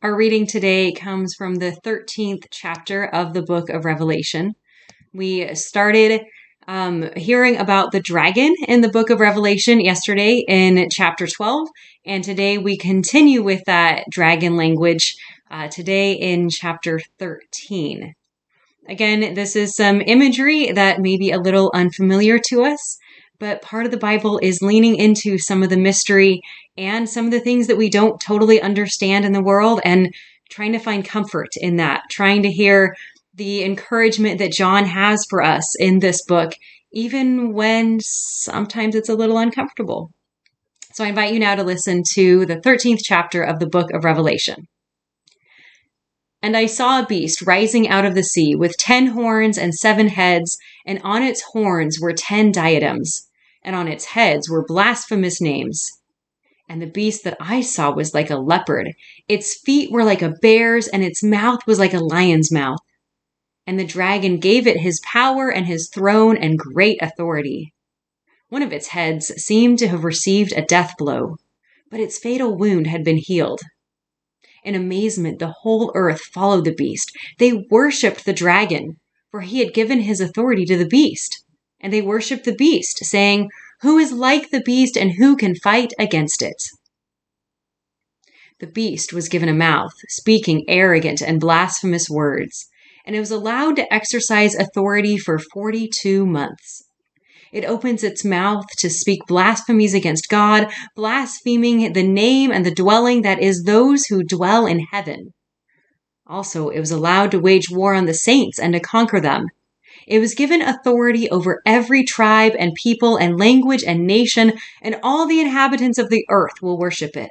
Our reading today comes from the 13th chapter of the book of Revelation. We started hearing about the dragon in the book of Revelation yesterday in chapter 12, and today we continue with that dragon language today in chapter 13. Again, this is some imagery that may be a little unfamiliar to us, but part of the Bible is leaning into some of the mystery and some of the things that we don't totally understand in the world and trying to find comfort in that, trying to hear the encouragement that John has for us in this book, even when sometimes it's a little uncomfortable. So I invite you now to listen to the 13th chapter of the book of Revelation. And I saw a beast rising out of the sea with 10 horns and 7 heads, and on its horns were 10 diadems, and on its heads were blasphemous names. And the beast that I saw was like a leopard. Its feet were like a bear's, and its mouth was like a lion's mouth. And the dragon gave it his power and his throne and great authority. One of its heads seemed to have received a death blow, but its fatal wound had been healed. In amazement, the whole earth followed the beast. They worshipped the dragon, for he had given his authority to the beast. And they worshipped the beast, saying, "Who is like the beast, and who can fight against it?" The beast was given a mouth, speaking arrogant and blasphemous words, and it was allowed to exercise authority for 42 months. It opens its mouth to speak blasphemies against God, blaspheming the name and the dwelling that is those who dwell in heaven. Also, it was allowed to wage war on the saints and to conquer them. It was given authority over every tribe and people and language and nation, and all the inhabitants of the earth will worship it.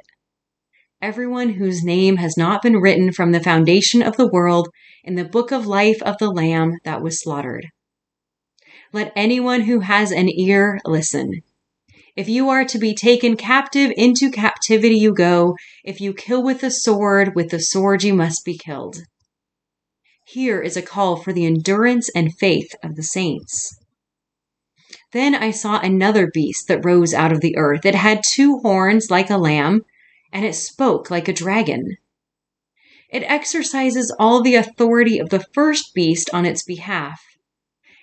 Everyone whose name has not been written from the foundation of the world in the book of life of the Lamb that was slaughtered. Let anyone who has an ear listen. If you are to be taken captive, into captivity you go. If you kill with the sword you must be killed. Here is a call for the endurance and faith of the saints. Then I saw another beast that rose out of the earth. It had 2 horns like a lamb, and it spoke like a dragon. It exercises all the authority of the first beast on its behalf,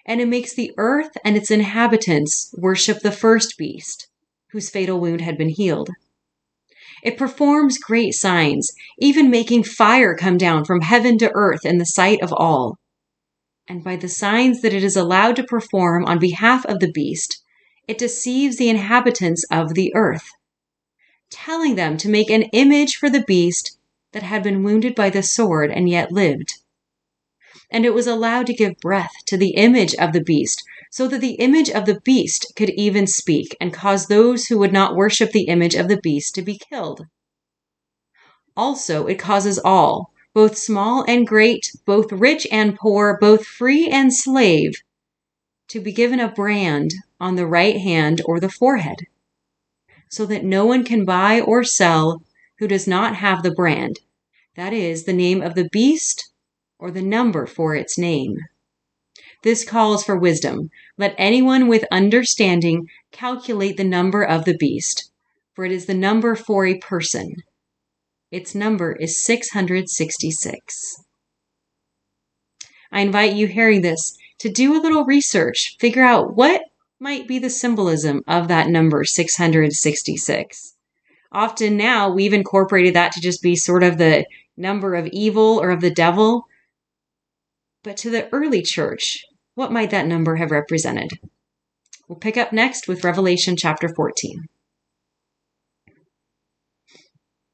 and it makes the earth and its inhabitants worship the first beast, whose fatal wound had been healed. It performs great signs, even making fire come down from heaven to earth in the sight of all. And by the signs that it is allowed to perform on behalf of the beast, it deceives the inhabitants of the earth, telling them to make an image for the beast that had been wounded by the sword and yet lived. And it was allowed to give breath to the image of the beast, so that the image of the beast could even speak and cause those who would not worship the image of the beast to be killed. Also, it causes all, both small and great, both rich and poor, both free and slave, to be given a brand on the right hand or the forehead, so that no one can buy or sell who does not have the brand, that is, the name of the beast or the number for its name. This calls for wisdom. Let anyone with understanding calculate the number of the beast, for it is the number for a person. Its number is 666. I invite you hearing this to do a little research, figure out what might be the symbolism of that number 666. Often now we've incorporated that to just be sort of the number of evil or of the devil. But to the early church, what might that number have represented? We'll pick up next with Revelation chapter 14.